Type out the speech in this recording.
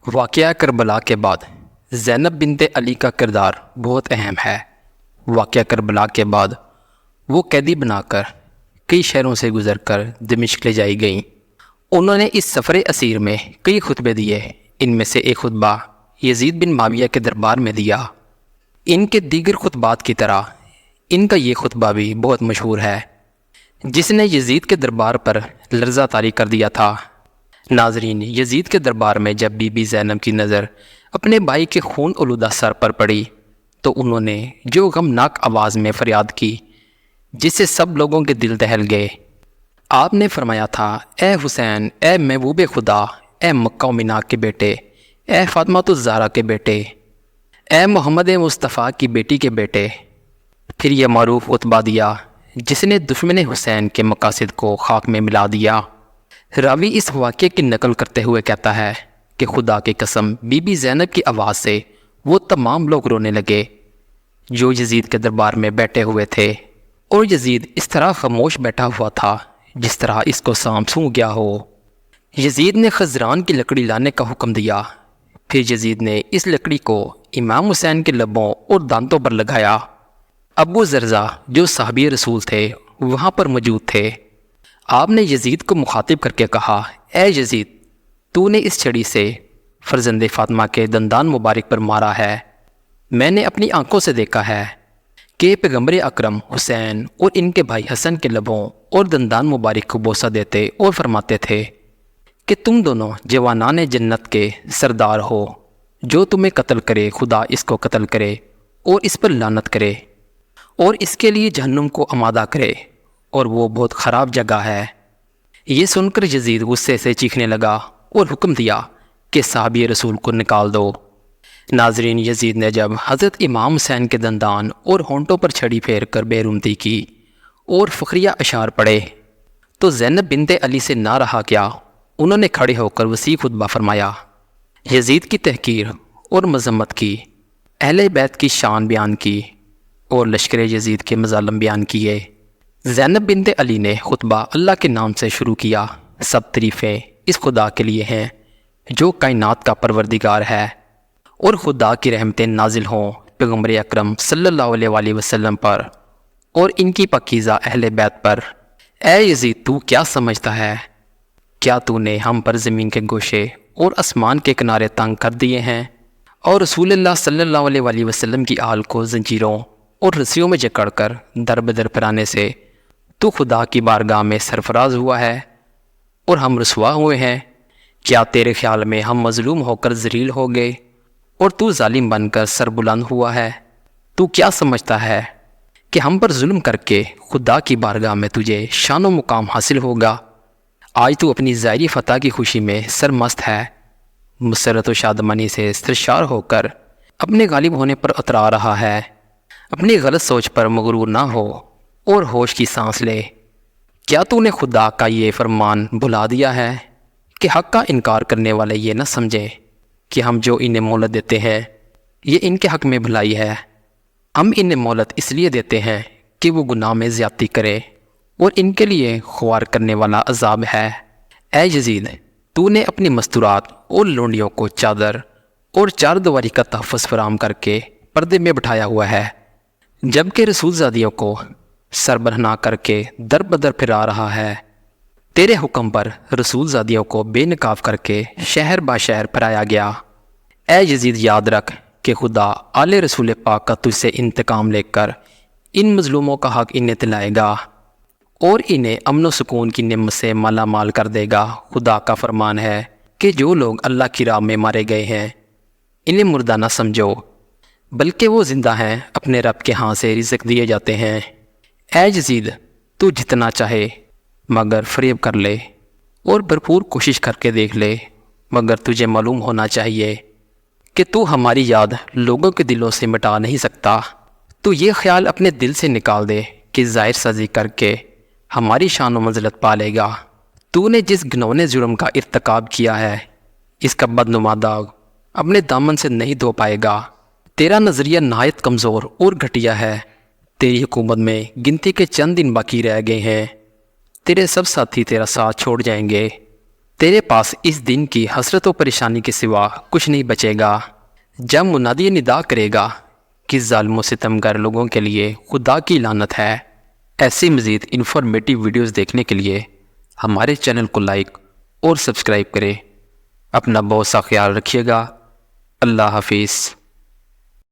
واقعہ کربلا کے بعد زینب بنت علی کا کردار بہت اہم ہے۔ واقعہ کربلا کے بعد وہ قیدی بنا کر کئی شہروں سے گزر کر دمشق لے جائی گئیں۔ انہوں نے اس سفر اسیر میں کئی خطبے دیے۔ ان میں سے ایک خطبہ یزید بن معاویہ کے دربار میں دیا۔ ان کے دیگر خطبات کی طرح ان کا یہ خطبہ بھی بہت مشہور ہے، جس نے یزید کے دربار پر لرزہ طاری کر دیا تھا۔ ناظرین، یزید کے دربار میں جب بی بی زینب کی نظر اپنے بھائی کے خون آلودہ سر پر پڑی تو انہوں نے جو غمناک آواز میں فریاد کی جس سے سب لوگوں کے دل دہل گئے۔ آپ نے فرمایا تھا، اے حسین، اے محبوب خدا، اے مکہ و مدینہ کے بیٹے، اے فاطمہ الزہرا کے بیٹے، اے محمد مصطفیٰ کی بیٹی کے بیٹے۔ پھر یہ معروف خطبہ دیا جس نے دشمن حسین کے مقاصد کو خاک میں ملا دیا۔ راوی اس واقعے کی نقل کرتے ہوئے کہتا ہے کہ خدا کی قسم، بی بی زینب کی آواز سے وہ تمام لوگ رونے لگے جو یزید کے دربار میں بیٹھے ہوئے تھے، اور یزید اس طرح خاموش بیٹھا ہوا تھا جس طرح اس کو سانپ سونگھ گیا ہو۔ یزید نے خزران کی لکڑی لانے کا حکم دیا۔ پھر یزید نے اس لکڑی کو امام حسین کے لبوں اور دانتوں پر لگایا۔ ابو زرزہ جو صحابی رسول تھے وہاں پر موجود تھے۔ آپ نے یزید کو مخاطب کر کے کہا، اے یزید، تو نے اس چھڑی سے فرزند فاطمہ کے دندان مبارک پر مارا ہے۔ میں نے اپنی آنکھوں سے دیکھا ہے کہ پیغمبر اکرم حسین اور ان کے بھائی حسن کے لبوں اور دندان مبارک کو بوسہ دیتے اور فرماتے تھے کہ تم دونوں جوانان جنت کے سردار ہو۔ جو تمہیں قتل کرے خدا اس کو قتل کرے اور اس پر لعنت کرے اور اس کے لیے جہنم کو آمادہ کرے، اور وہ بہت خراب جگہ ہے۔ یہ سن کر یزید غصے سے چیخنے لگا اور حکم دیا کہ صحابی رسول کو نکال دو۔ ناظرین، یزید نے جب حضرت امام حسین کے دندان اور ہونٹوں پر چھڑی پھیر کر بے رحمتی کی اور فخریہ اشعار پڑھے تو زینب بنت علی سے نہ رہا کیا، انہوں نے کھڑے ہو کر وسیع خطبہ فرمایا، یزید کی تحقیر اور مذمت کی، اہل بیت کی شان بیان کی اور لشکر یزید کے مظالم بیان کیے۔ زینب بنت علی نے خطبہ اللہ کے نام سے شروع کیا۔ سب تعریفیں اس خدا کے لیے ہیں جو کائنات کا پروردگار ہے، اور خدا کی رحمتیں نازل ہوں پیغمبر اکرم صلی اللہ علیہ وآلہ وسلم پر اور ان کی پاکیزہ اہل بیت پر۔ اے یزید، تو کیا سمجھتا ہے؟ کیا تو نے ہم پر زمین کے گوشے اور آسمان کے کنارے تنگ کر دیے ہیں، اور رسول اللہ صلی اللہ علیہ وآلہ وسلم کی آل کو زنجیروں اور رسیوں میں جکڑ کر در بدر پھرانے سے تو خدا کی بارگاہ میں سرفراز ہوا ہے اور ہم رسوا ہوئے ہیں؟ کیا تیرے خیال میں ہم مظلوم ہو کر ذلیل ہو گئے اور تو ظالم بن کر سر بلند ہوا ہے؟ تو کیا سمجھتا ہے کہ ہم پر ظلم کر کے خدا کی بارگاہ میں تجھے شان و مقام حاصل ہوگا؟ آج تو اپنی ظاہری فتح کی خوشی میں سرمست ہے، مسرت و شادمانی سے سرشار ہو کر اپنے غالب ہونے پر اترا رہا ہے۔ اپنی غلط سوچ پر مغرور نہ ہو اور ہوش کی سانس لے۔ کیا تو نے خدا کا یہ فرمان بھلا دیا ہے کہ حق کا انکار کرنے والے یہ نہ سمجھے کہ ہم جو انہیں مہلت دیتے ہیں یہ ان کے حق میں بھلائی ہے؟ ہم انہیں مہلت اس لیے دیتے ہیں کہ وہ گناہ میں زیادتی کرے اور ان کے لیے خوار کرنے والا عذاب ہے۔ اے یزید، تو نے اپنی مستورات اور لونڈیوں کو چادر اور چار دیواری کا تحفظ فراہم کر کے پردے میں بٹھایا ہوا ہے، جبکہ رسول زادیوں کو سربرہنا کر کے در بدر پھرا رہا ہے۔ تیرے حکم پر رسول زادیوں کو بے نقاب کر کے شہر با شہر پھرایا گیا۔ اے یزید، یاد رکھ کہ خدا آل رسول پاک کا تجھ سے انتقام لے کر ان مظلوموں کا حق انہیں دلائے گا اور انہیں امن و سکون کی نعمت سے مالا مال کر دے گا۔ خدا کا فرمان ہے کہ جو لوگ اللہ کی راہ میں مارے گئے ہیں انہیں مردہ نہ سمجھو، بلکہ وہ زندہ ہیں، اپنے رب کے ہاں سے رزق دیے جاتے ہیں۔ اے یزید، تو جتنا چاہے مگر فریب کر لے اور بھرپور کوشش کر کے دیکھ لے، مگر تجھے معلوم ہونا چاہیے کہ تو ہماری یاد لوگوں کے دلوں سے مٹا نہیں سکتا۔ تو یہ خیال اپنے دل سے نکال دے کہ ظاہر سازی کر کے ہماری شان و منزلت پالے گا۔ تو نے جس گھنونے جرم کا ارتکاب کیا ہے اس کا بدنما داغ اپنے دامن سے نہیں دھو پائے گا۔ تیرا نظریہ نہایت کمزور اور گھٹیا ہے۔ تیری حکومت میں گنتی کے چند دن باقی رہ گئے ہیں، تیرے سب ساتھی تیرا ساتھ چھوڑ جائیں گے، تیرے پاس اس دن کی حسرت و پریشانی کے سوا کچھ نہیں بچے گا جب منادی ندا کرے گا کہ ظالم و ستمگر لوگوں کے لیے خدا کی لعنت ہے۔ ایسی مزید انفارمیٹیو ویڈیوز دیکھنے کے لیے ہمارے چینل کو لائک اور سبسکرائب کریں۔ اپنا بہت سا خیال رکھیے گا۔ اللہ حافظ۔